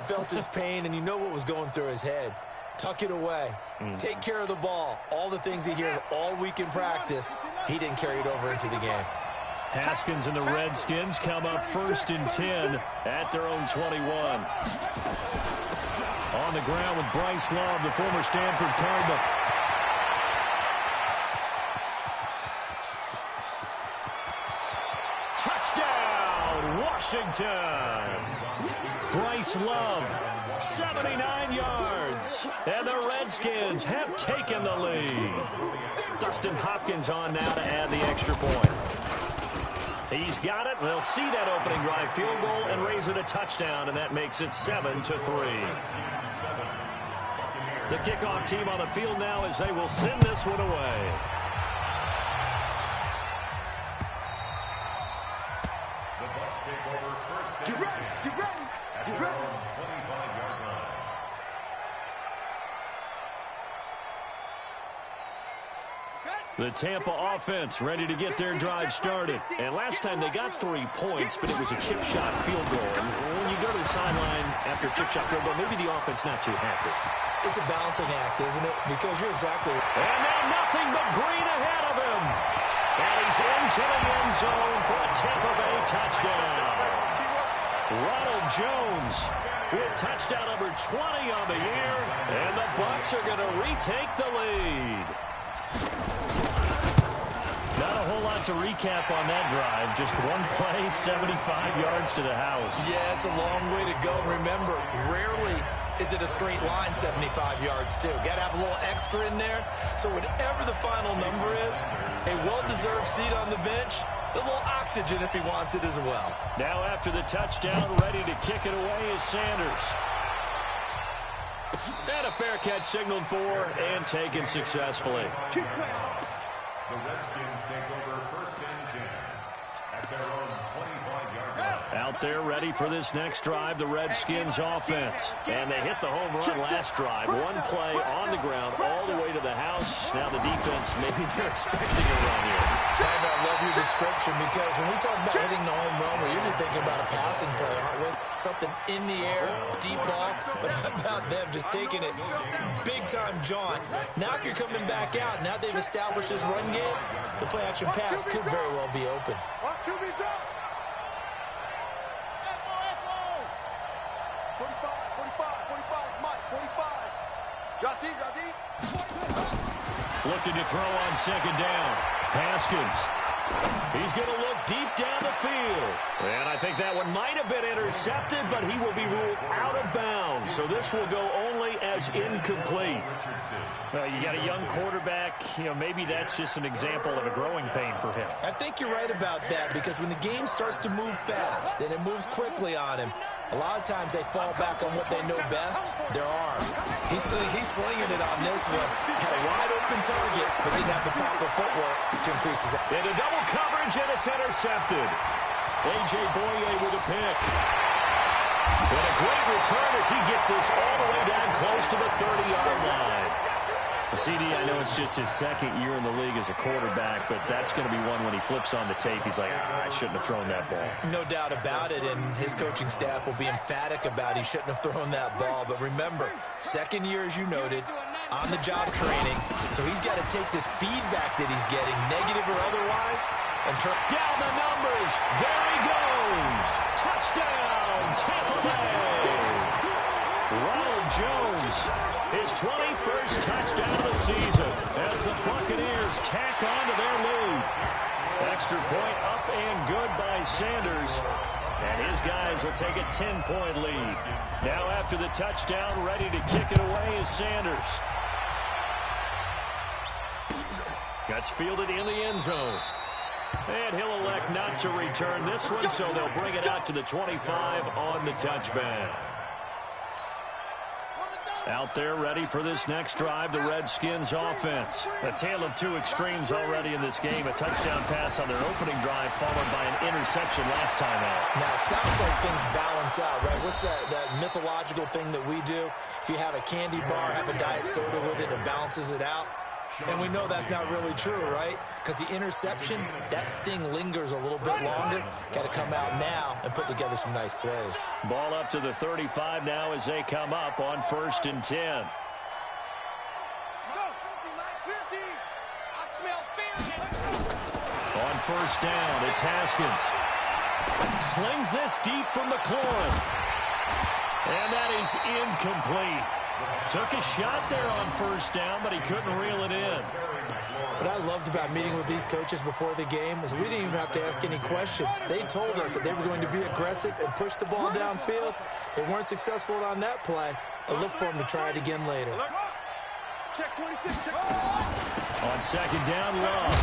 felt his pain, and you know what was going through his head. Tuck it away. Take care of the ball. All the things he hears all week in practice, he didn't carry it over into the game. Haskins and the Redskins come up 1st and 10 at their own 21. On the ground with Bryce Love, the former Stanford Cardinal. Touchdown, Washington! Bryce Love, 79 yards. And the Redskins have taken the lead. Dustin Hopkins on now to add the extra point. He's got it. They'll see that opening drive field goal and raise it a touchdown, and that makes it 7-3. The kickoff team on the field now as they will send this one away. Get ready, get ready, get ready. The Tampa offense ready to get their drive started. And last time they got 3 points, but it was a chip shot field goal. And when you go to the sideline after a chip shot field goal, maybe the offense not too happy. It's a balancing act, isn't it? Because you're exactly right. And now nothing but green ahead of him. And he's into the end zone for a Tampa Bay touchdown. Ronald Jones with touchdown number 20 on the year. And the Bucs are going to retake the lead. Not a whole lot to recap on that drive. Just one play, 75 yards to the house. Yeah, it's a long way to go. Remember, rarely is it a straight line 75 yards, too. Got to have a little extra in there. So whatever the final number is, a well-deserved seat on the bench, a little oxygen if he wants it as well. Now after the touchdown, ready to kick it away is Sanders. And a fair catch signaled for and taken successfully. The Redskins take over 1st and 10 at their own 25-yard line. Out there ready for this next drive, the Redskins offense. And they hit the home run last drive. One play on the ground all the way to the house. Now the defense, maybe they're expecting a run here. I love your description because when we talk about hitting the home run, we're usually thinking about a passing play, aren't we? Something in the air, deep ball. But how about them just taking it big-time jaunt? Now if you're coming back out, now they've established this run game, the play-action pass could very well be open. Looking to throw on 2nd down. Haskins. He's going to look deep down the field. And I think that one might have been intercepted, but he will be ruled out of bounds. So this will go only as incomplete. Well, you got a young quarterback. You know, maybe that's just an example of a growing pain for him. I think you're right about that because when the game starts to move fast and it moves quickly on him, a lot of times they fall back on what they know best, their arm. He's slinging it on this one. Had a wide open target, but didn't have the proper footwork to increase his... Into double coverage, and it's intercepted. A.J. Boye with a pick. And a great return as he gets this all the way down close to the 30-yard line. CD, I know it's just his 2nd year in the league as a quarterback, but that's going to be one when he flips on the tape. He's like, I shouldn't have thrown that ball. No doubt about it, and his coaching staff will be emphatic about he shouldn't have thrown that ball. But remember, 2nd year, as you noted, on-the-job training, so he's got to take this feedback that he's getting, negative or otherwise, and turn down the numbers. There he goes. Touchdown, Tampa Bay. Ronald Jones, his 21st touchdown of the season as the Buccaneers tack on to their lead. Extra point up and good by Sanders. And his guys will take a 10-point lead. Now after the touchdown, ready to kick it away is Sanders. Gets fielded in the end zone. And he'll elect not to return this one, so they'll bring it out to the 25 on the touchback. Out there ready for this next drive, the Redskins offense. A tale of two extremes already in this game. A touchdown pass on their opening drive followed by an interception last time out. Now, it sounds like things balance out, right? What's that mythological thing that we do? If you have a candy bar, have a diet soda with it, it balances it out. And we know that's not really true, right? Because the interception, that sting lingers a little bit longer. Got to come out now and put together some nice plays. Ball up to the 35 now as they come up on 1st and 10. On 1st down, it's Haskins. Slings this deep from McLaurin. And that is incomplete. Took a shot there on 1st down, but he couldn't reel it in. What I loved about meeting with these coaches before the game is we didn't even have to ask any questions. They told us that they were going to be aggressive and push the ball downfield. They weren't successful on that play, but look for them to try it again later. Check 26, check. On 2nd down, Love.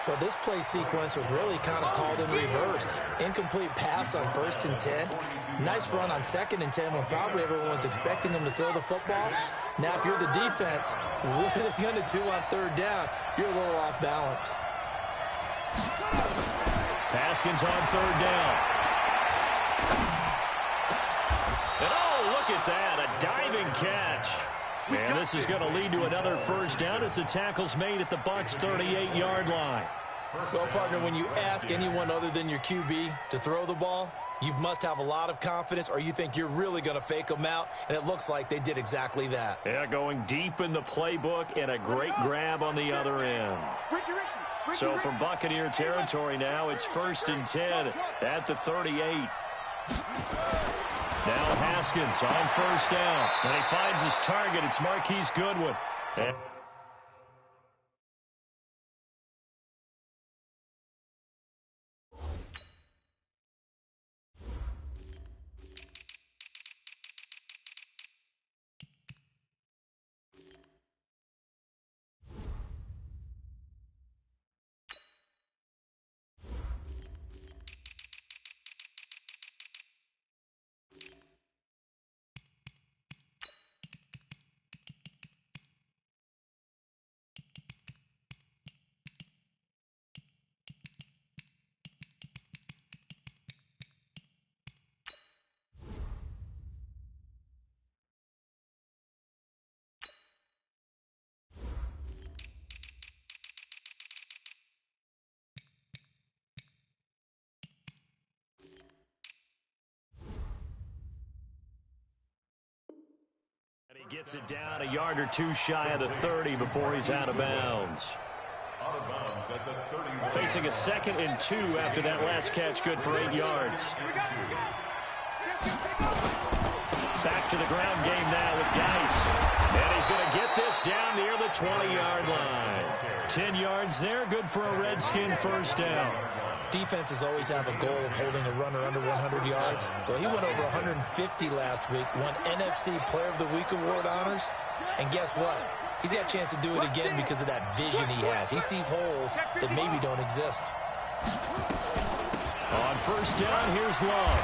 Well, this play sequence was really kind of called in reverse. Incomplete pass on 1st and 10. Nice run on 2nd and 10 when probably everyone was expecting them to throw the football. Now, if you're the defense, what are they going to do on 3rd down? You're a little off balance. Haskins on 3rd down. And oh, look at that, a diving catch. And this is going to lead to another 1st down as the tackle's made at the Bucs' 38-yard line. Well, partner, when you ask anyone other than your QB to throw the ball, you must have a lot of confidence or you think you're really going to fake them out, and it looks like they did exactly that. Yeah, going deep in the playbook and a great grab on the other end. So from Buccaneer territory now, it's 1st and 10 at the 38. Now Haskins on 1st down. And he finds his target. It's Marquise Goodwin. And he gets it down a yard or two shy of the 30 before he's out of bounds. Facing a 2nd and 2 after that last catch, good for 8 yards. Back to the ground game now with Geis. And he's going to get this down near the 20-yard line. 10 yards there, good for a Redskin 1st down. Defenses always have a goal of holding a runner under 100 yards. Well, he went over 150 last week, won NFC Player of the Week award honors. And guess what? He's got a chance to do it again because of that vision he has. He sees holes that maybe don't exist. On 1st down, here's Love.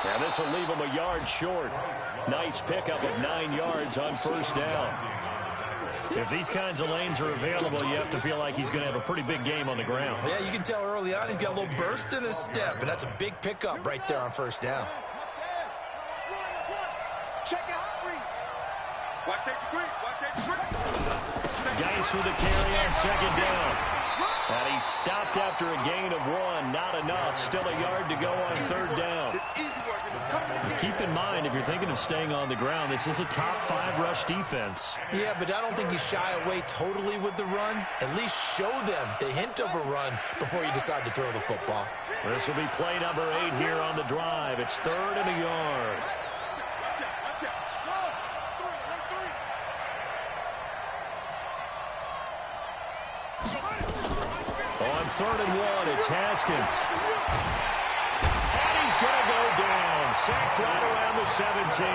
Now this will leave him a yard short. Nice pickup of 9 yards on 1st down. If these kinds of lanes are available, you have to feel like he's going to have a pretty big game on the ground. Yeah, you can tell early on he's got a little burst in his step, and that's a big pickup right there on 1st down. Check it out, Reed. Watch safety three. Watch safety three. Geis with a carry on 2nd down. And he's stopped after a gain of 1. Not enough. Still a yard to go on 3rd down. Keep in mind, if you're thinking of staying on the ground, this is a top 5 rush defense. Yeah, but I don't think you shy away totally with the run. At least show them the hint of a run before you decide to throw the football. This will be play number 8 here on the drive. It's 3rd and a yard. On 3rd and 1, it's Haskins. And he's going to go down. Sacked right around the 17.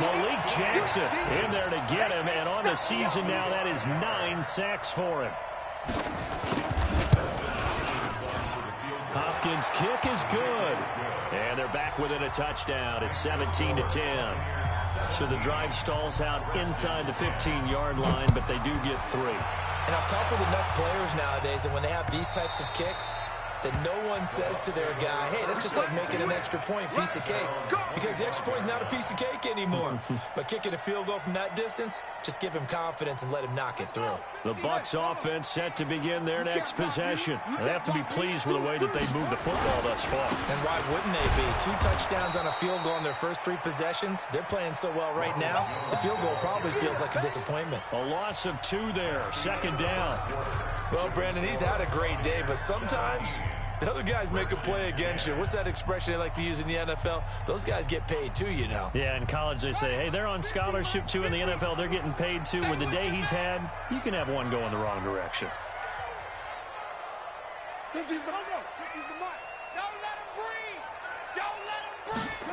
Malik Jackson in there to get him. And on the season now, that is 9 sacks for him. Hopkins' kick is good. And they're back within a touchdown. It's 17-10. So the drive stalls out inside the 15-yard line, but they do get 3. And I've talked with enough players nowadays that when they have these types of kicks, that no one says to their guy, hey, that's just like making an extra point, piece of cake. Because the extra point is not a piece of cake anymore. But kicking a field goal from that distance, just give him confidence and let him knock it through. The Bucs offense set to begin their next possession. They have to be pleased with the way that they moved the football thus far. And why wouldn't they be? 2 touchdowns on a field goal in their first 3 possessions. They're playing so well right now, the field goal probably feels like a disappointment. A loss of 2 there, 2nd down. Well, Brandon, he's had a great day, but sometimes the other guys make a play against you. What's that expression they like to use in the NFL? Those guys get paid too, you know. Yeah, in college they say, hey, they're on scholarship too. In the NFL, they're getting paid too. With the day he's had, you can have one go in the wrong direction. Don't let him breathe. Don't let him breathe.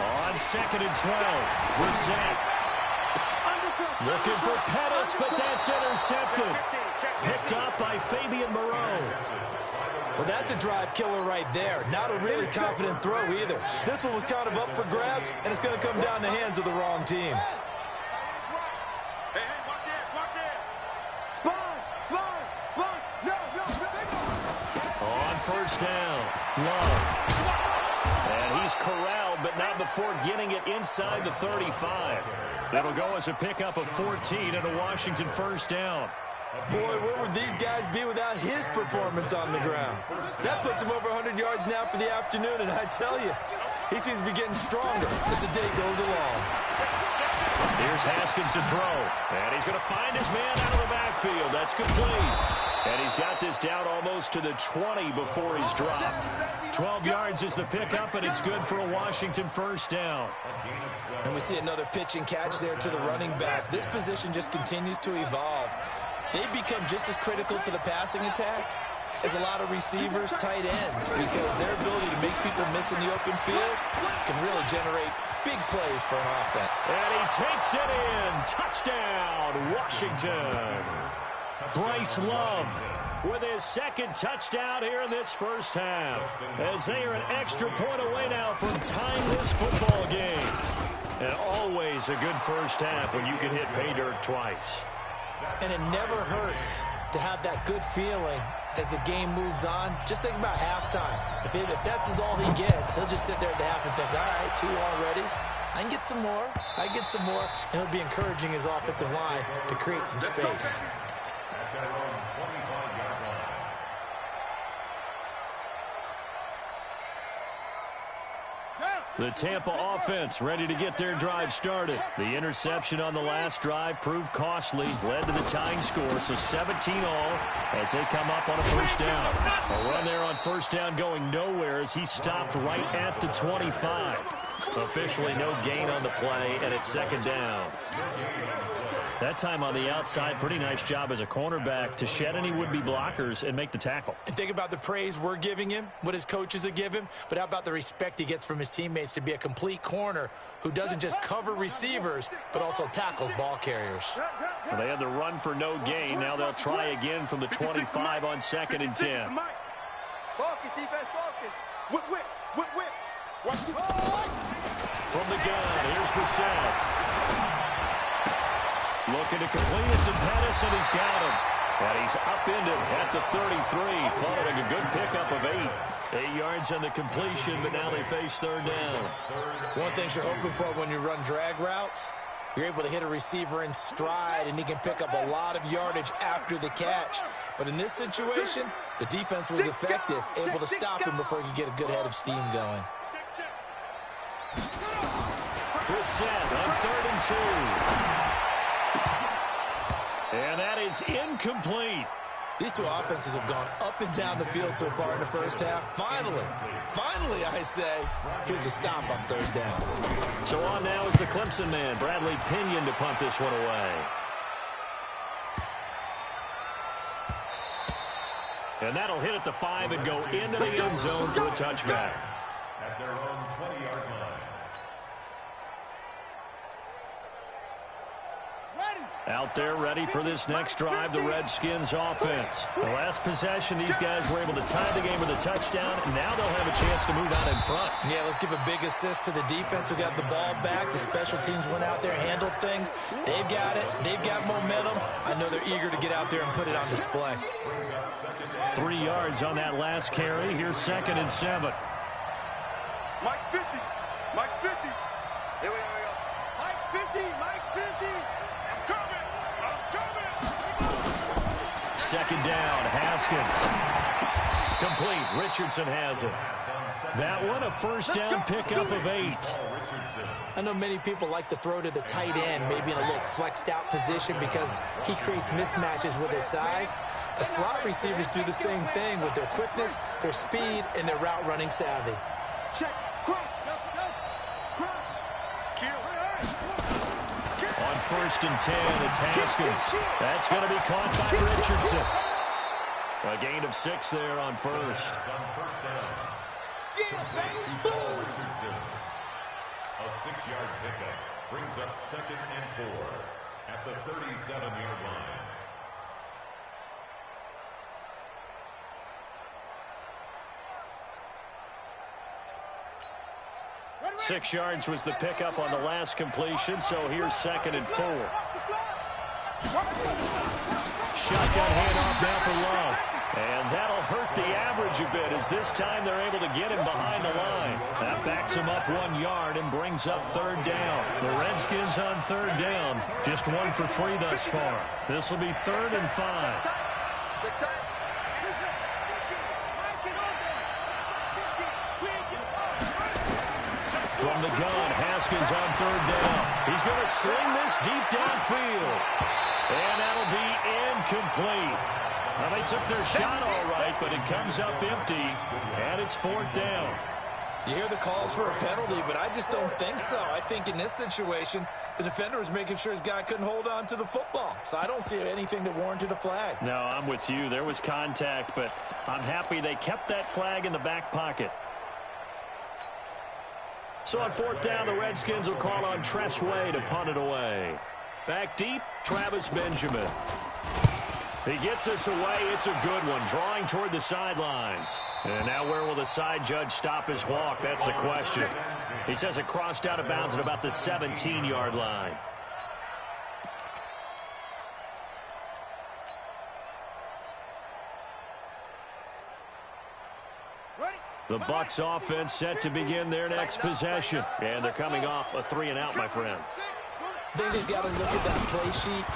On 2nd and 12, Brissett. Looking for Pettis, but that's intercepted. Picked up by Fabian Moreau. Well, that's a drive killer right there. Not a really confident throw either. This one was kind of up for grabs, and it's going to come down the hands of the wrong team. Hey, watch it. Sponge. No. On 1st down, Love. And he's corralled, but not before getting it inside the 35. It'll go as a pickup of 14 and a Washington 1st down. Boy, where would these guys be without his performance on the ground? That puts him over 100 yards now for the afternoon, and I tell you, he seems to be getting stronger as the day goes along. Here's Haskins to throw, and he's going to find his man out of the backfield. That's complete. And he's got this down almost to the 20 before he's dropped. 12 yards is the pickup, and it's good for a Washington 1st down. And we see another pitch and catch there to the running back. This position just continues to evolve. They've become just as critical to the passing attack as a lot of receivers, tight ends, because their ability to make people miss in the open field can really generate big plays for an offense. And he takes it in. Touchdown, Washington. Bryce Love with his 2nd touchdown here in this 1st half, as they are an extra point away now from tying this football game. And always a good 1st half when you can hit pay dirt twice. And it never hurts to have that good feeling as the game moves on. Just think about halftime. If that's all he gets, he'll just sit there at the half and think, all right, 2 already. I can get some more. And he'll be encouraging his offensive line to create some space. The Tampa offense ready to get their drive started. The interception on the last drive proved costly, led to the tying score, so 17 all as they come up on a 1st down. A run there on 1st down going nowhere as he stopped right at the 25. Officially no gain on the play, and it's 2nd down. That time on the outside, pretty nice job as a cornerback to shed any would-be blockers and make the tackle. And think about the praise we're giving him, what his coaches have given him, but how about the respect he gets from his teammates to be a complete corner who doesn't just cover receivers, but also tackles ball carriers. Well, they had the run for no gain. Now they'll try again from the 25 on 2nd and 10. Focus, defense, focus. Whip. From the gun, here's Brissett. Looking to complete it to Pettis, and he's got him. And he's upended at the 33, following a good pickup of 8. 8 yards on the completion, but now they face 3rd down. One thing you're hoping for when you run drag routes, you're able to hit a receiver in stride, and he can pick up a lot of yardage after the catch. But in this situation, the defense was effective, able to stop him before he could get a good head of steam going. Brissett on 3rd and 2. And that is incomplete. These two offenses have gone up and down the field so far in the 1st half. Finally, I say, here's a stop on 3rd down. So on now is the Clemson man, Bradley Pinion, to punt this one away. And that'll hit at the 5 and go into the end zone for a touchback. At their own 20-yard line. Out there ready for this next drive, the Redskins offense. The last possession, these guys were able to tie the game with a touchdown. Now they'll have a chance to move out in front. Yeah, let's give a big assist to the defense who got the ball back. The special teams went out there, handled things. They've got it. They've got momentum. I know they're eager to get out there and put it on display. second down. 3 yards on that last carry. Here's 2nd and 7. Mike's 50. Mike's 50. Here we go. Mike's 50. Mike's 50. I'm coming. I'm coming. 2nd down, Haskins. Complete. Richardson has it. That one, a first down pickup of 8. I know many people like to throw to the tight end, maybe in a little flexed out position because he creates mismatches with his size. The slot receivers do the same thing with their quickness, their speed, and their route running savvy. Check. Crouch. Crouch. Kill. On 1st and 10, it's Haskins. That's going to be caught by Richardson. A gain of 6 there on 1st. On 1st down. Richardson. A 6-yard pickup brings up 2nd and 4 at the 37-yard line. Ready. 6 yards was the pickup on the last completion, so here's 2nd and 4. Shotgun handoff down for Love. And that'll hurt the average a bit as this time they're able to get him behind the line. That backs him up 1 yard and brings up 3rd down. The Redskins on 3rd down. Just 1 for 3 thus far. This will be 3rd and 5. From the gun, Haskins on 3rd down. He's going to sling this deep downfield. And that'll be incomplete. Well, they took their shot all right, but it comes up empty, and it's 4th down. You hear the calls for a penalty, but I just don't think so. I think in this situation, the defender was making sure his guy couldn't hold on to the football. So I don't see anything that warranted a flag. No, I'm with you. There was contact, but I'm happy they kept that flag in the back pocket. So on 4th down, the Redskins will call on Tress Way to punt it away. Back deep, Travis Benjamin. He gets us away. It's a good one, drawing toward the sidelines. And now where will the side judge stop his walk? That's the question. He says it crossed out of bounds at about the 17-yard line. The Bucs offense set to begin their next possession. And they're coming off a 3-and-out, my friend. I think they've got to look at that play sheet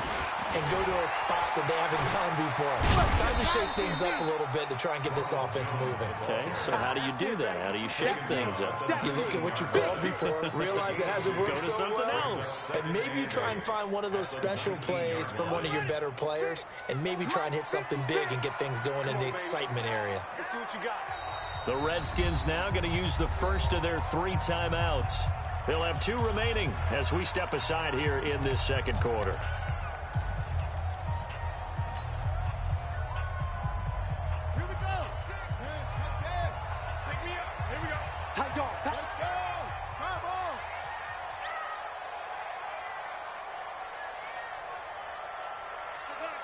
and go to a spot that they haven't gone before. Time to shake things up a little bit to try and get this offense moving. Okay, so how do you do that? How do you shake things up? You look at what you called before, realize it hasn't worked Go to something else. and maybe you try and find one of those special plays from one of your better players, and maybe try and hit something big and get things going in the excitement area. Let's see what you got. The Redskins now going to use the first of their 3 timeouts. They'll have 2 remaining as we step aside here in this 2nd quarter. Here we go. Let's go. Take me up. Here we go. Tight dog. Let's go. Try ball.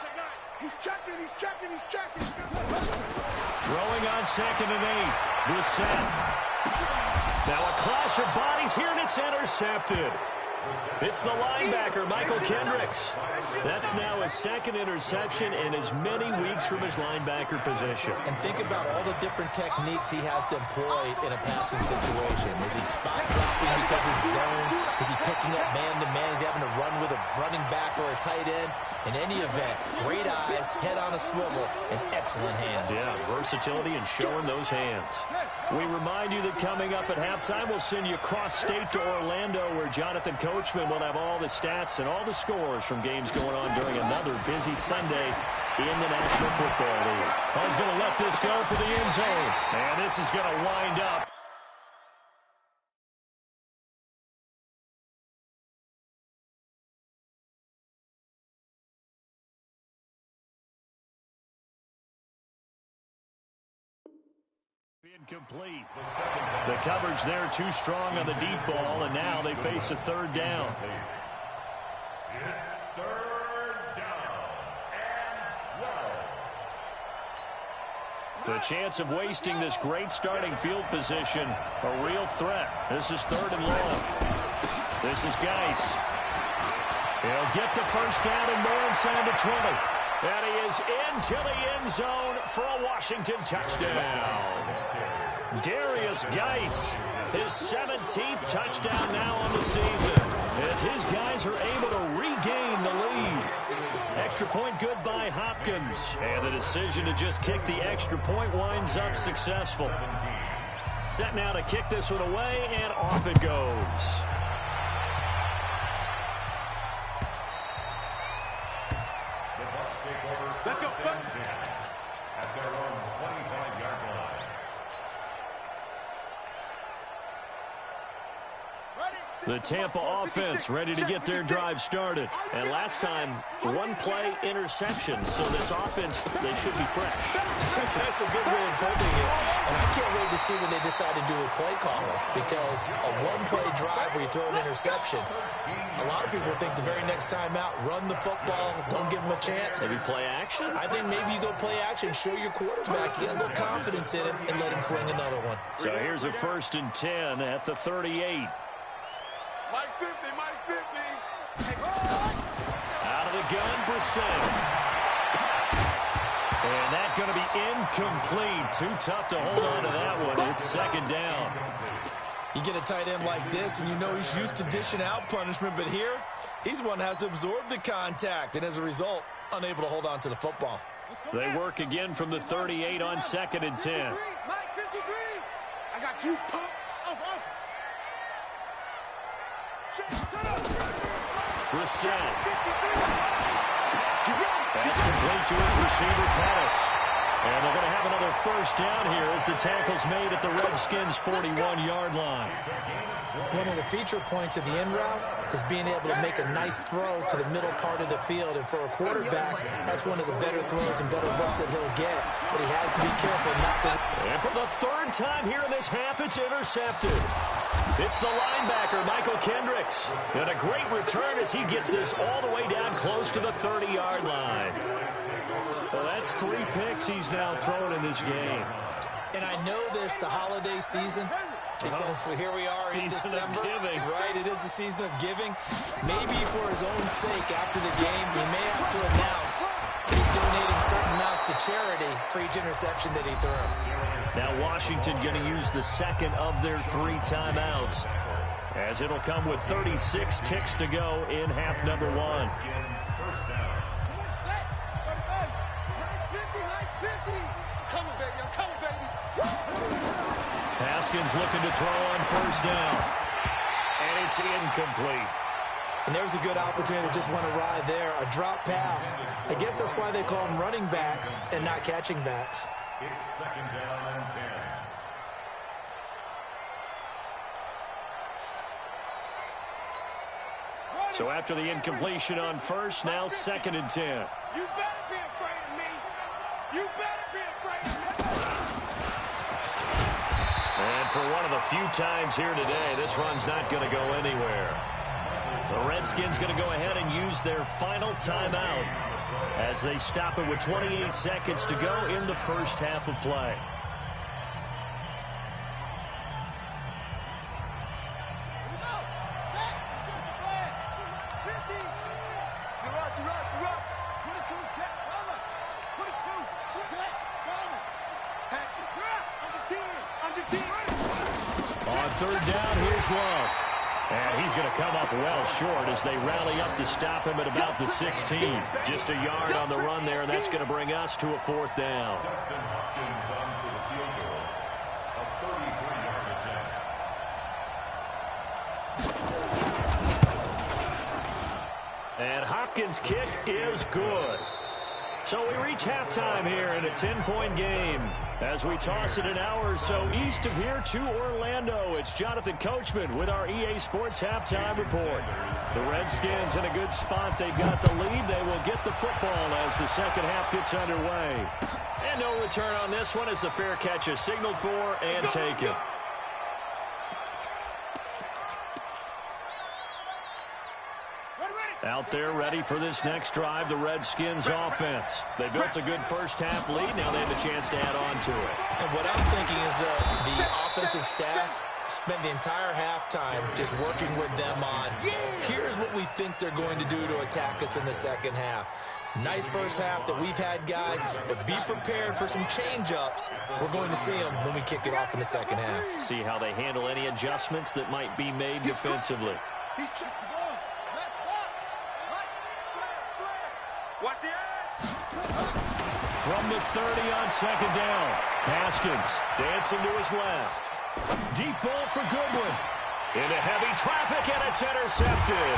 Check 9. He's checking. Throwing on 2nd and 8. Brissett. Now a clash of bodies here, and it's intercepted. It's the linebacker, Michael Kendricks. That's now his 2nd interception in as many weeks from his linebacker position. And think about all the different techniques he has to employ in a passing situation. Is he spot dropping because it's zone? Is he picking up man-to-man? Is he having to run with a running back or a tight end? In any event, great eyes, head on a swivel, and excellent hands. Yeah, versatility and showing those hands. We remind you that coming up at halftime, we'll send you cross-state to Orlando, where Jonathan Coachman will have all the stats and all the scores from games going on during another busy Sunday in the National Football League. He's going to let this go for the end zone, and this is going to wind up. Incomplete. The coverage there too strong on the deep ball, and now they face a 3rd down. It's 3rd down and 12. The chance of wasting this great starting field position, a real threat. This is 3rd and long. This is Geis. He'll get the first down and more inside the 20. And he is into the end zone for a Washington touchdown. Darius Geis, his 17th touchdown now on the season, as his guys are able to regain the lead. Extra point good by Hopkins, and the decision to just kick the extra point winds up successful. Set now to kick this one away, and off it goes. Let's go. At their own 25-yard line. The Tampa offense ready to get their drive started. And last time, one-play interception. So this offense, they should be fresh. That's a good way of putting it. And I can't wait to see what they decide to do with play calling. Because a one-play drive where you throw an interception, a lot of people think the very next time out, run the football, don't give them a chance. Maybe play action? I think maybe you go play action, show your quarterback, get a little confidence in him, and let him fling another one. So here's a 1st and 10 at the 38. Mike 50, Mike 50. Out of the gun, Brissett. And that's going to be incomplete. Too tough to hold on to that one. It's 2nd down. You get a tight end like this, and you know he's used to dishing out punishment, but here, he's one that has to absorb the contact, and as a result, unable to hold on to the football. They work again from the 38 on 2nd and 10. Mike 53. I got you, pump. Brissett. That's complete to his receiver, Pettis. And they're going to have another 1st down here as the tackle's made at the Redskins' 41-yard line. One of the feature points of the end route is being able to make a nice throw to the middle part of the field. And for a quarterback, that's one of the better throws and better looks that he'll get. But he has to be careful not to... And for the 3rd time here in this half, it's intercepted. It's the linebacker, Michael Kendricks. And a great return as he gets this all the way down close to the 30-yard line. Well, that's 3 picks he's now thrown in this game. And I know this, the holiday season, because here we are in December. Right, it is the season of giving. Maybe for his own sake, after the game, he may have to announce he's donating certain amounts to charity for each interception that he threw. Now Washington going to use the 2nd of their 3 timeouts, as it'll come with 36 ticks to go in half number 1. Haskins looking to throw on 1st down. And it's incomplete. And there's a good opportunity to just want to ride there. A drop pass. I guess that's why they call them running backs and not catching backs. It's 2nd down and 10. So after the incompletion on 1st, now 2nd and 10. You better be afraid of me. You better be afraid of me. And for one of the few times here today, this run's not going to go anywhere. The Redskins going to go ahead and use their final timeout as they stop it with 28 seconds to go in the 1st half of play. On 3rd down, here's Love. And he's going to come up well short as they rally up to stop him at about the 16. Just a yard on the run there, and that's going to bring us to a 4th down. Justin Hopkins on for the field goal. A 33-yard attempt. And Hopkins' kick is good. So we reach halftime here in a 10-point game. As we toss it an hour or so east of here to Orlando, it's Jonathan Coachman with our EA Sports Halftime Report. The Redskins in a good spot. They've got the lead. They will get the football as the 2nd half gets underway. And no return on this one as the fair catch is signaled for and taken. Out there ready for this next drive, the Redskins offense. They built a good 1st half lead. Now they have a chance to add on to it. And what I'm thinking is that the offensive staff spent the entire halftime just working with them on, here's what we think they're going to do to attack us in the 2nd half. Nice first half that we've had, guys, but be prepared for some change-ups. We're going to see them when we kick it off in the second half. See how they handle any adjustments that might be made defensively. He's checked the ball. Let's watch the edge. From the 30 on second down, Haskins dancing to his left. Deep ball for Goodwin. Into heavy traffic, and it's intercepted.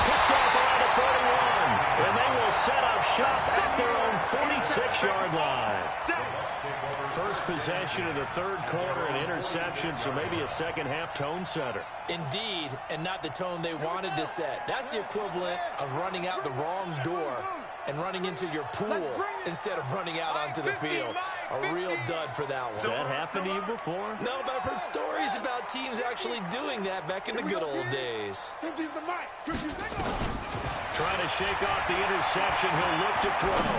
Picked off around the 41, and they will set up shop at their own 46-yard line. First possession of the third quarter, an interception, so maybe a second-half tone setter. Indeed, and not the tone they wanted to set. That's the equivalent of running out the wrong door and running into your pool instead of running out onto the field. A real dud for that one. Has that happened to you before? No, but I've heard stories about teams actually doing that back in the good old days. 50's the mic. 50's the mic. Trying to shake off the interception. He'll look to throw.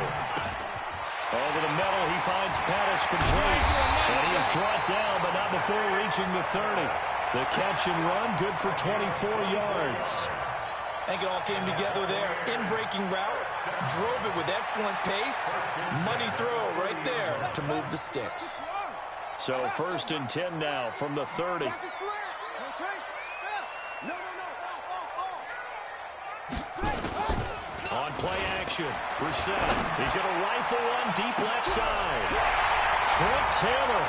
Over the middle, he finds Pettis complete. And he is brought down, but not before reaching the 30. The catch and run, good for 24 yards. I think it all came together there. In-breaking route, drove it with excellent pace. Money throw right there to move the sticks. So 1st and 10 now from the 30. On play action, Brissett. He's going to rifle one deep left side. Trent Taylor,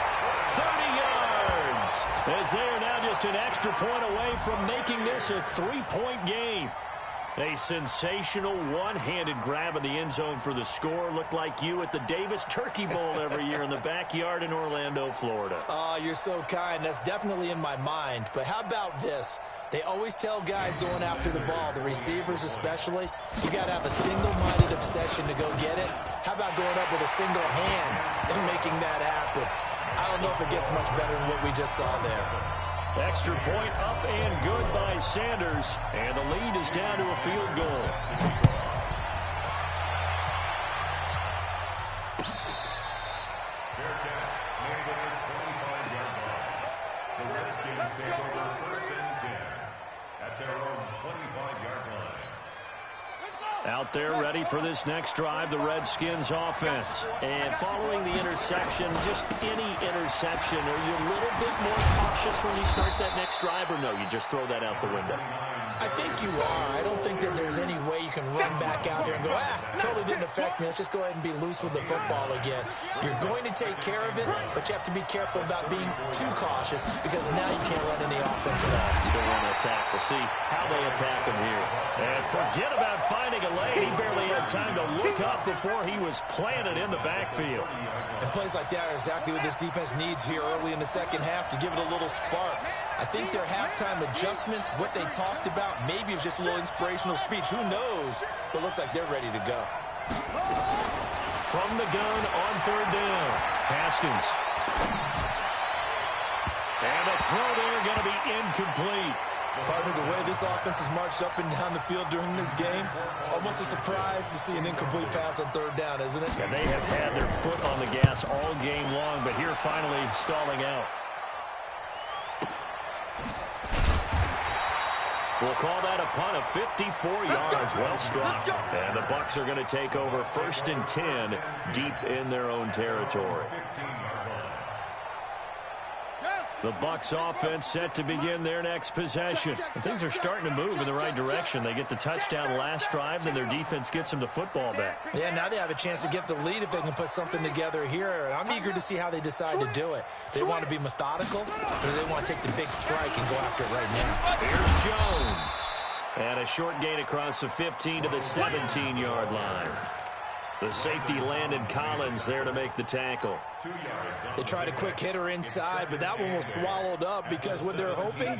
30 yards. As they are now just an extra point away from making this a 3-point game. A sensational one-handed grab in the end zone for the score. Looked like you at the Davis Turkey Bowl every year in the backyard in Orlando, Florida. Oh, you're so kind. That's definitely in my mind. But how about this? They always tell guys going after the ball, the receivers especially, you got to have a single-minded obsession to go get it. How about going up with a single hand and making that happen? I don't know if it gets much better than what we just saw there. Extra point up and good by Sanders. And the lead is down to a field goal. Fair catch, made at the 25-yard line. The Redskins take over 1st and 10 at their own 25-yard line. Out there ready for this next drive, the Redskins offense. And following the interception, just any interception, are you a little bit more cautious when you start that next drive, or no, you just throw that out the window? I think you are. I don't think that there's any way you can run back out there and go, totally didn't affect me. Let's just go ahead and be loose with the football again. You're going to take care of it, but you have to be careful about being too cautious because now you can't run any offense at all. Still want to attack. We'll see how they attack him here. And forget about finding a lane. He barely had time to look up before he was planted in the backfield. And plays like that are exactly what this defense needs here early in the second half to give it a little spark. I think their halftime adjustments, what they talked about, maybe it was just a little inspirational speech. Who knows? But looks like they're ready to go. From the gun on 3rd down, Haskins. And the throw there going to be incomplete. Partner, the way this offense has marched up and down the field during this game, it's almost a surprise to see an incomplete pass on 3rd down, isn't it? And they have had their foot on the gas all game long, but here finally stalling out. We'll call that a punt of 54 yards. Well struck. And the Bucs are going to take over 1st and 10 deep in their own territory. The Bucs offense set to begin their next possession. And things are starting to move in the right direction. They get the touchdown last drive, then their defense gets them the football back. Yeah, now they have a chance to get the lead if they can put something together here. And I'm eager to see how they decide to do it. They want to be methodical, or do they want to take the big strike and go after it right now? Here's Jones. And a short gain across the 15 to the 17-yard line. The safety Landon Collins there to make the tackle. They tried a quick hitter inside, but that one was swallowed up because what they're hoping,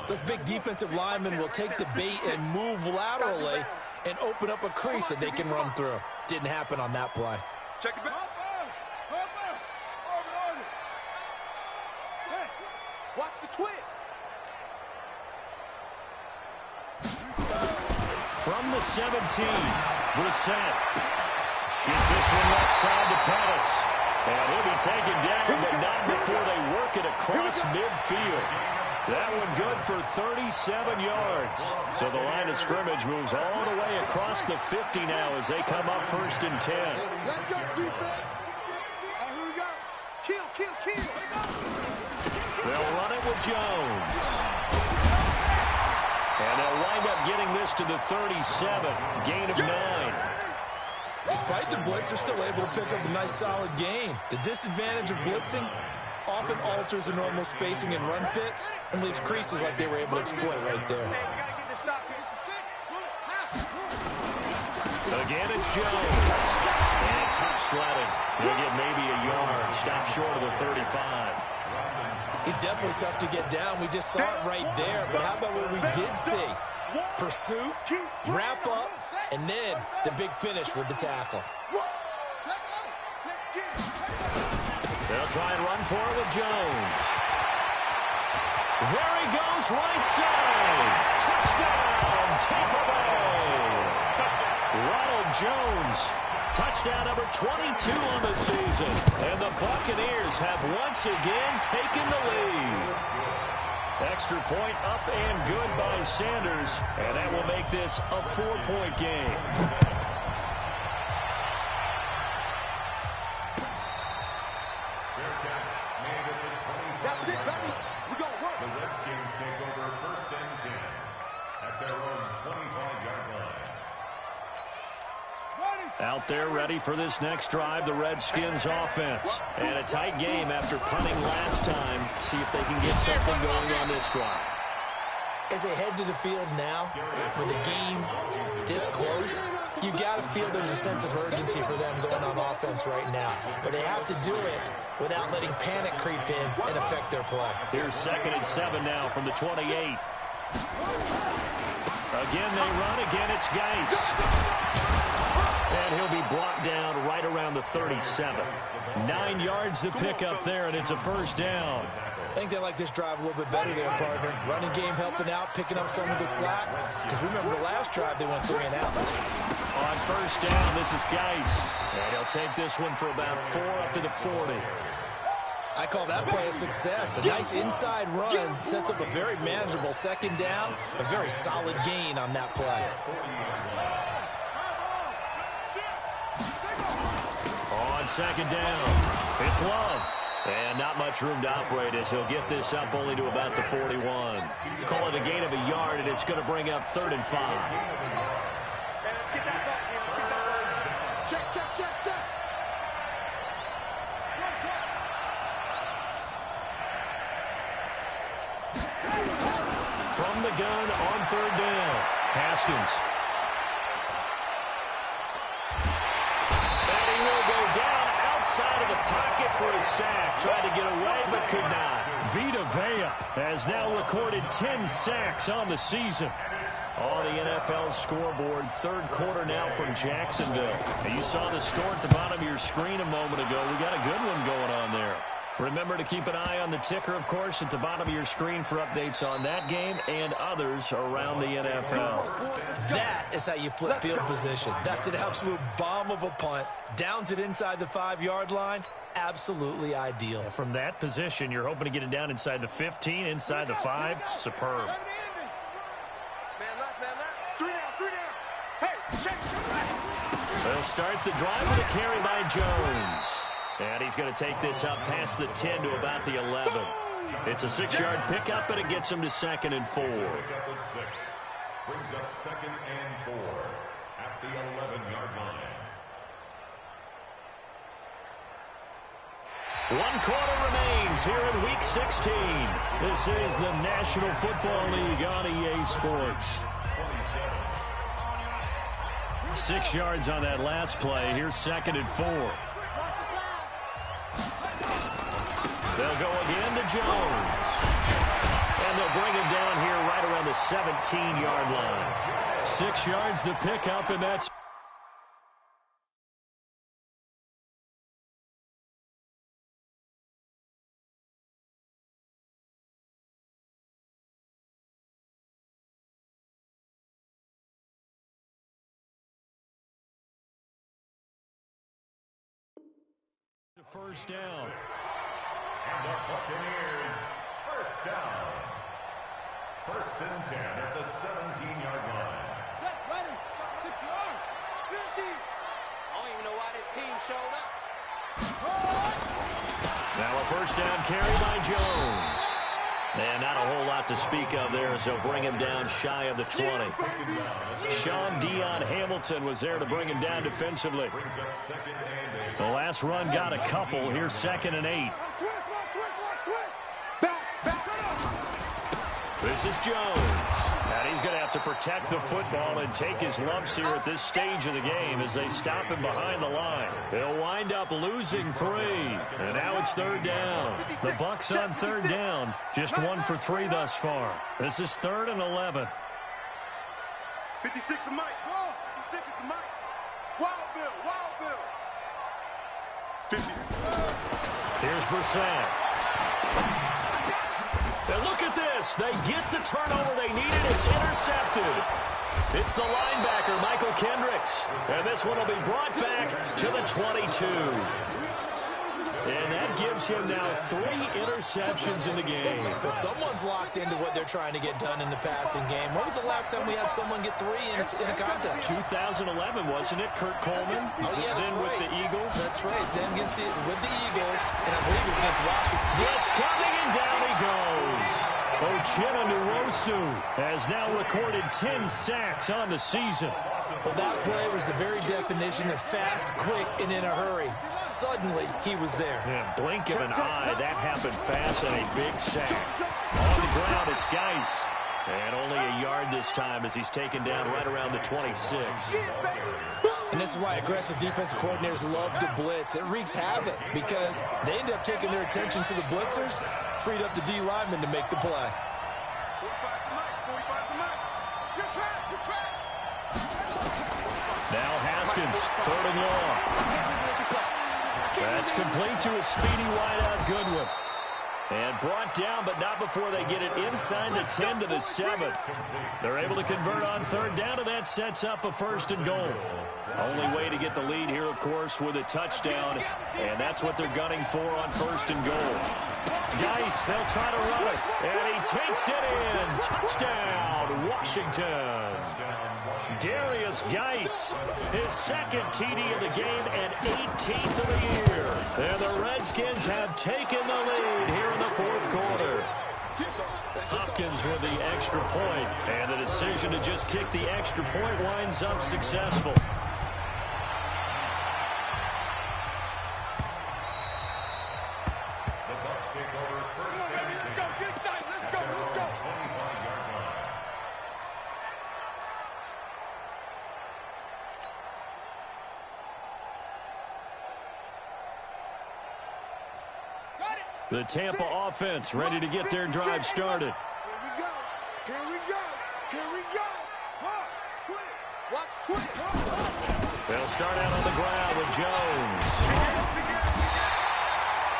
those big defensive linemen will take the bait and move laterally and open up a crease that they can run through. Didn't happen on that play. Check it back. Hey, watch the twist. From the 17, Brissett. Gets this one left side to Pettis. And he'll be taken down, but not before they work it across midfield. That one good for 37 yards. So the line of scrimmage moves all the way across the 50 now as they come up 1st and 10. Let's go, defense. Here we go. Kill, kill, kill. They'll run it with Jones. And they'll wind up getting this to the 37. Gain of 9. Despite the blitz, they're still able to pick up a nice, solid gain. The disadvantage of blitzing often alters the normal spacing and run fits and leaves creases like they were able to exploit right there. Again, it's Jones. And tough sledding. He'll get maybe a yard. Stop short of the 35. He's definitely tough to get down. We just saw it right there. But how about what we did see? Pursuit, wrap up, and then the big finish with the tackle. They'll try and run for it with Jones. There he goes, right side. Touchdown, Tampa Bay. Ronald Jones. Touchdown number 22 on the season. And the Buccaneers have once again taken the lead. Extra point up and good by Sanders. And that will make this a 4-point game. Out there ready for this next drive, the Redskins offense. And a tight game after punting last time. See if they can get something going on this drive. As they head to the field now, with the game this close, you got to feel there's a sense of urgency for them going on offense right now. But they have to do it without letting panic creep in and affect their play. Here's 2nd and 7 now from the 28. Again, they run. Again, it's Geis. And he'll be brought down right around the 37. 9 yards to pick up there, and it's a 1st down. I think they like this drive a little bit better there, partner. Running game helping out, picking up some of the slack. Because remember the last drive, they went 3 and out. On 1st down, this is Geis. And he'll take this one for about 4 up to the 40. I call that play a success. A nice inside run sets up a very manageable 2nd down. A very solid gain on that play. On 2nd down, it's Love. And not much room to operate as he'll get this up only to about the 41. Call it a gain of a yard, and it's going to bring up 3rd and 5. Let's get that ball. Check, check, check, check. From the gun on 3rd down, Haskins. And he will go down outside of the pocket for a sack. Tried to get away, but could not. Vita Vea has now recorded 10 sacks on the season. On the NFL scoreboard, 3rd quarter now from Jacksonville. And you saw the score at the bottom of your screen a moment ago. We got a good one going on there. Remember to keep an eye on the ticker, of course, at the bottom of your screen for updates on that game and others around the NFL. That is how you flip field position. That's an absolute bomb of a punt. Downs it inside the 5-yard line. Absolutely ideal. From that position, you're hoping to get it down inside the 15, inside the 5. Superb. Man left, man left. 3 down. Hey, check. They'll start the drive with a carry by Jones. And he's going to take this up past the 10 to about the 11. It's a 6-yard pickup, and it gets him to 2nd and 4. Brings up 2nd and 4 at the 11-yard line. 1 quarter remains here in Week 16. This is the National Football League on EA Sports. 6 yards on that last play. Here's 2nd and 4. They'll go again to Jones. And they'll bring him down here right around the 17-yard line. 6 yards to pick up, and that's the 1st down. And the Buccaneers, 1st down. First and 10 at the 17-yard line. Set, ready, 6 yards, 50. I don't even know why this team showed up. Now a first down carry by Jones. And not a whole lot to speak of there as they'll bring him down shy of the 20. Sean Dion Hamilton was there to bring him down defensively. The last run got a couple. Here's 2nd and 8. This is Jones. And he's going to have to protect the football and take his lumps here at this stage of the game as they stop him behind the line. He'll wind up losing 3. And now it's 3rd down. The Bucs on 3rd down. Just 1 for 3 thus far. This is 3rd and 11. 56 to Mike. 56 to Mike. Wild Bill. Wild Bill. 50. Here's Brissett. And look at this. They get the turnover they needed. It's intercepted. It's the linebacker, Michael Kendricks. And this one will be brought back to the 22. And that gives him now 3 interceptions in the game. Well, someone's locked into what they're trying to get done in the passing game. When was the last time we had someone get 3 in a contest? 2011, wasn't it? Kurt Coleman. Oh, yeah, that's then right. With the Eagles. That's right. Then with the Eagles, and I believe it's against Washington. Blitz coming, and down he goes. Uchenna Nwosu has now recorded 10 sacks on the season. Well, that play was the very definition of fast, quick, and in a hurry. Suddenly, he was there. Yeah, blink of an eye, that happened fast, and a big sack. On the ground, it's Geis. And only a yard this time as he's taken down right around the 26. And this is why aggressive defense coordinators love to blitz. It wreaks havoc because they end up taking their attention to the blitzers, freed up the D lineman to make the play. 45 to Mike. 45 to Mike. Good track. Good track. Now Haskins, 3rd and long. That's complete to a speedy wideout Goodwin. And brought down, but not before they get it inside the 10 to the 7. They're able to convert on 3rd down, and that sets up a 1st and goal. Only way to get the lead here, of course, with a touchdown, and that's what they're gunning for on 1st and goal. Geis, they'll try to run it, and he takes it in. Touchdown, Washington. Darius Geis, his 2nd TD of the game and 18th of the year. And the Redskins have taken the lead here in the 4th quarter. Hopkins with the extra point, and the decision to just kick the extra point winds up successful. The Tampa offense ready to get their drive started. Here we go. Here we go. Here we go. Twist. Watch twist. They'll start out on the ground with Jones.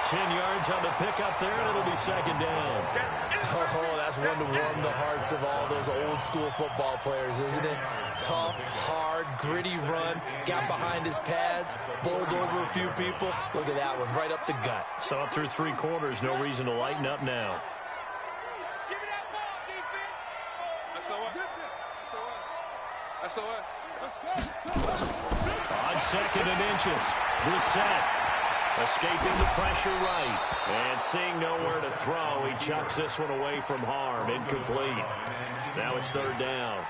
10 yards on the pickup there, and it'll be 2nd down. Oh, that's one to warm the hearts of all those old school football players, isn't it? Tough, hard, gritty run, got behind his pads, bowled over a few people. Look at that one, right up the gut. So up through 3 quarters, no reason to lighten up now. Give me that ball, defense. SOS. On 2nd and inches, Brissett escaping the pressure right. And seeing nowhere to throw, he chucks this one away from harm. Incomplete. Now it's 3rd down.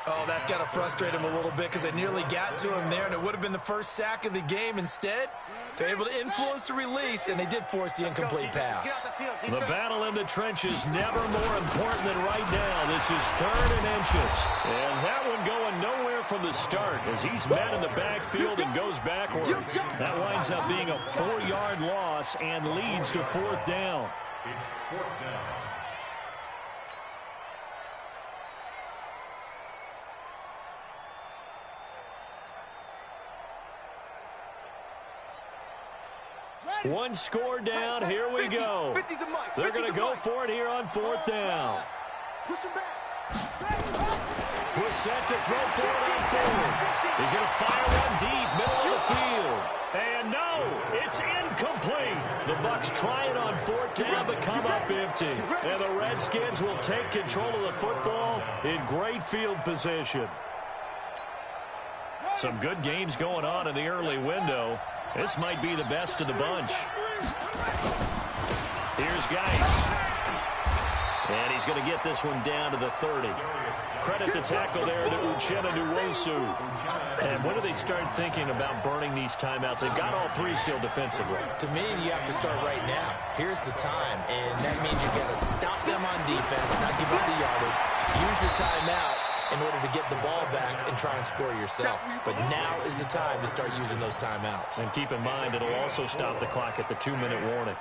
Oh, that's got to frustrate him a little bit because they nearly got to him there, and it would have been the first sack of the game. Instead, they're able to influence the release, and they did force the incomplete pass. The battle in the trenches never more important than right now. This is 3rd and inches. And that one going nowhere from the start as he's met in the backfield and goes backwards. That winds up being a 4-yard loss and leads to 4th down. It's 4th down. One score down. Here we go. They're going to go for it here on 4th down. Push him back. was set to throw for it on fourth. He's going to fire one deep, middle of the field. And no, it's incomplete. The Bucs try it on fourth down, but come up empty. And the Redskins will take control of the football in great field position. Some good games going on in the early window. This might be the best of the bunch. Here's Geis. And he's going to get this one down to the 30. Credit the tackle there to Uchenna Nwosu. And when do they start thinking about burning these timeouts? They've got all three still defensively. To me, you have to start right now. Here's the time, and that means you've got to stop them on defense, not give up the yardage. Use your timeouts in order to get the ball back and try and score yourself. But now is the time to start using those timeouts. And keep in mind, it'll also stop the clock at the 2-minute warning.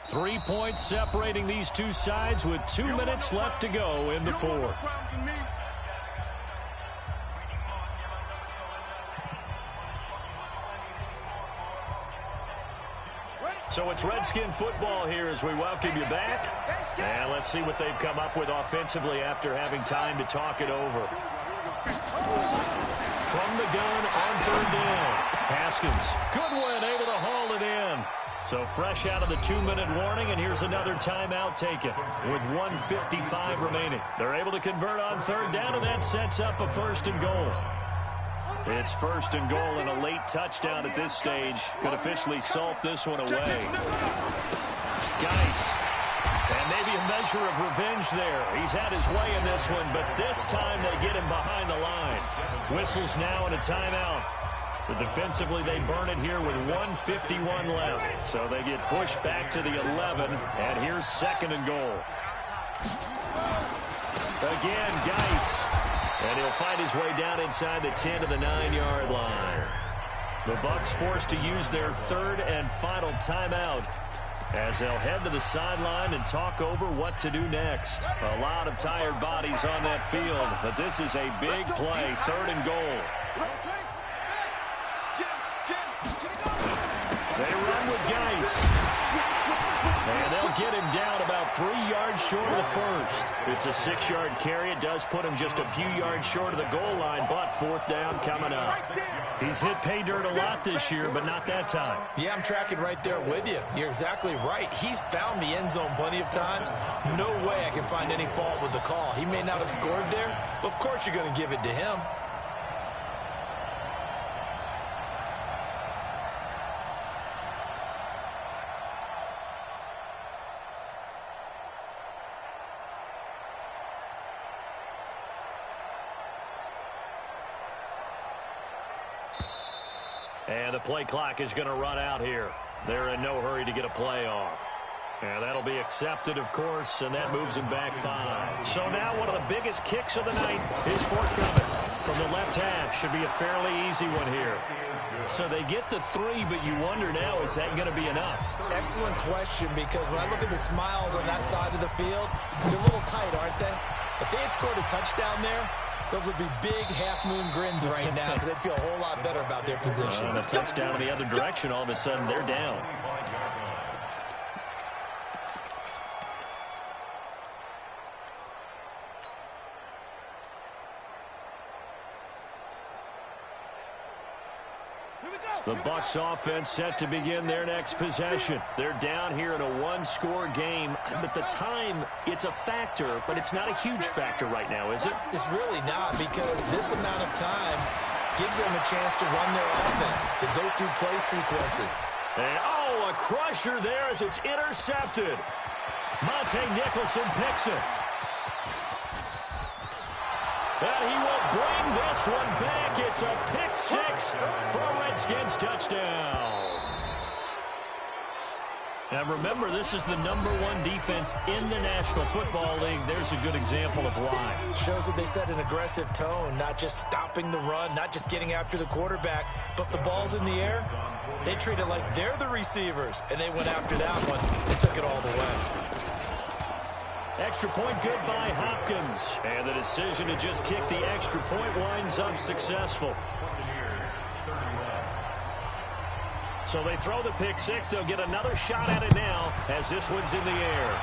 3 points separating these two sides with 2 minutes left to go in the fourth. So it's Redskin football here as we welcome you back. And let's see what they've come up with offensively after having time to talk it over. From the gun on third down. Haskins, Goodwin able to haul it in. So fresh out of the 2-minute warning, and here's another timeout taken with 1:55 remaining. They're able to convert on third down, and that sets up a 1st and goal. It's 1st and goal, and a late touchdown at this stage could officially salt this one away. Geis, and maybe a measure of revenge there. He's had his way in this one, but this time they get him behind the line. Whistles now and a timeout. So defensively, they burn it here with 1:51 left. So they get pushed back to the 11, and here's 2nd and goal. Again, Geis. And he'll find his way down inside the 10 to the 9-yard line. The Bucs forced to use their 3rd and final timeout as they'll head to the sideline and talk over what to do next. A lot of tired bodies on that field, but this is a big play, 3rd and goal. They run with Geis. And they'll get him down about 3 yards short of the first. It's a 6-yard carry. It does put him just a few yards short of the goal line, but 4th down coming up. He's hit pay dirt a lot this year, but not that time. Yeah, I'm tracking right there with you. You're exactly right. He's found the end zone plenty of times. No way I can find any fault with the call. He may not have scored there, but of course you're going to give it to him. And the play clock is going to run out here. They're in no hurry to get a play off. And that'll be accepted, of course, and that moves him back 5. So now one of the biggest kicks of the night is forthcoming. From the left half, should be a fairly easy one here. So they get the 3, but you wonder now, is that going to be enough? Excellent question, because when I look at the smiles on that side of the field, they're a little tight, aren't they? If they had scored a touchdown there, those would be big half-moon grins right now because they'd feel a whole lot better about their position. And a touchdown in the other direction, all of a sudden they're down. The Bucs offense set to begin their next possession. They're down here in a 1-score game, but the time, it's a factor, but it's not a huge factor right now, is it? It's really not, because this amount of time gives them a chance to run their offense, to go through play sequences. And, oh, a crusher there as it's intercepted. Monte Nicholson picks it. And he will bring this one back. It's a pick 6 for a Redskins touchdown. And remember, this is the #1 defense in the National Football League. There's a good example of why. Shows that they set an aggressive tone, not just stopping the run, not just getting after the quarterback, but the ball's in the air. They treat it like they're the receivers, and they went after that one and took it all the way. Extra point good by Hopkins. And the decision to just kick the extra point winds up successful. So they throw the pick six. They'll get another shot at it now as this one's in the air.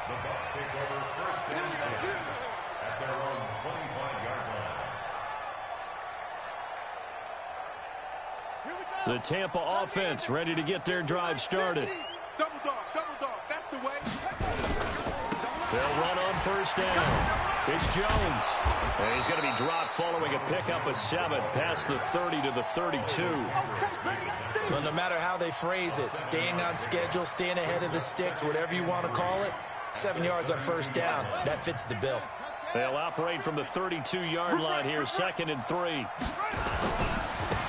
The Bucs take over first and 10 at their own 25-yard line. The Tampa offense ready to get their drive started. Double dog, that's the way. They'll run on first down. It's Jones. And he's going to be dropped following a pickup of 7 past the 30 to the 32. Well, no matter how they phrase it, staying on schedule, staying ahead of the sticks, whatever you want to call it, 7 yards on first down, that fits the bill. They'll operate from the 32-yard line here, 2nd and 3.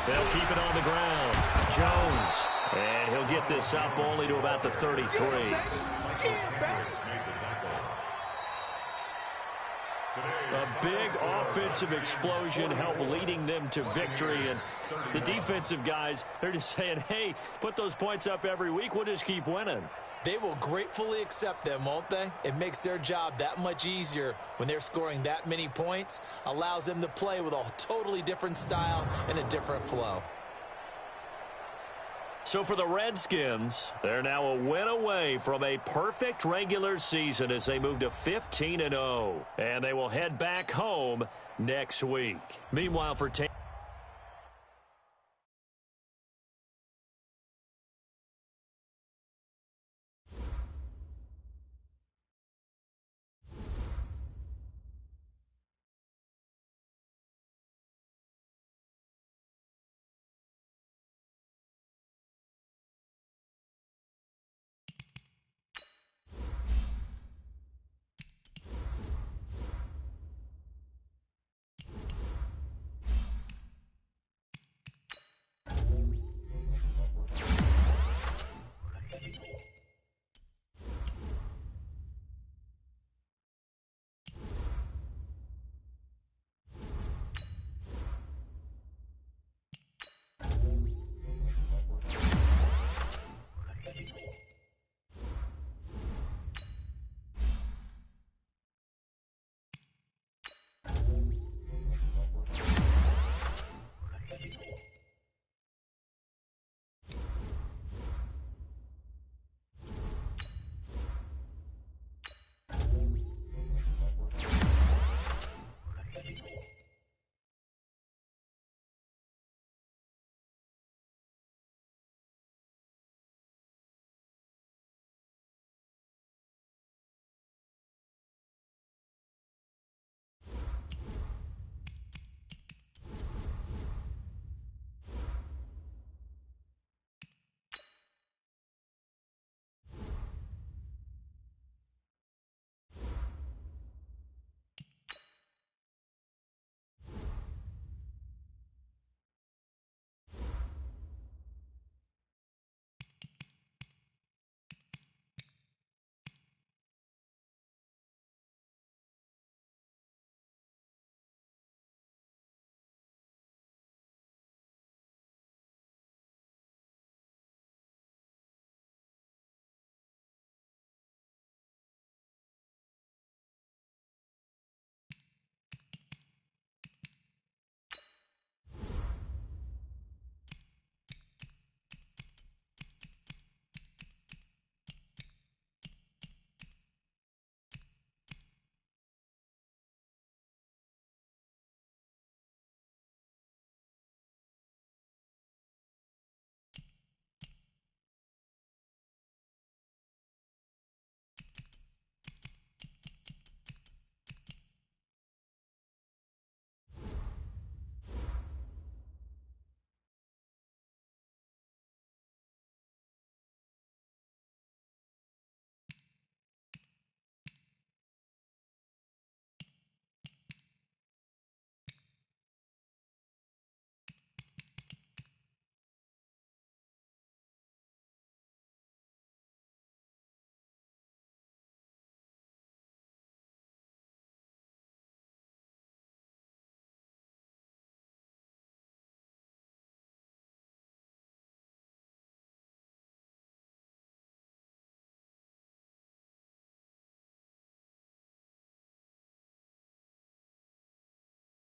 They'll keep it on the ground. Jones. And he'll get this up only to about the 33. A big offensive explosion helped leading them to victory. And the defensive guys, they're just saying, hey, put those points up every week. We'll just keep winning. They will gratefully accept them, won't they? It makes their job that much easier when they're scoring that many points. Allows them to play with a totally different style and a different flow. So for the Redskins, they're now a win away from a perfect regular season as they move to 15-0. And they will head back home next week. Meanwhile, for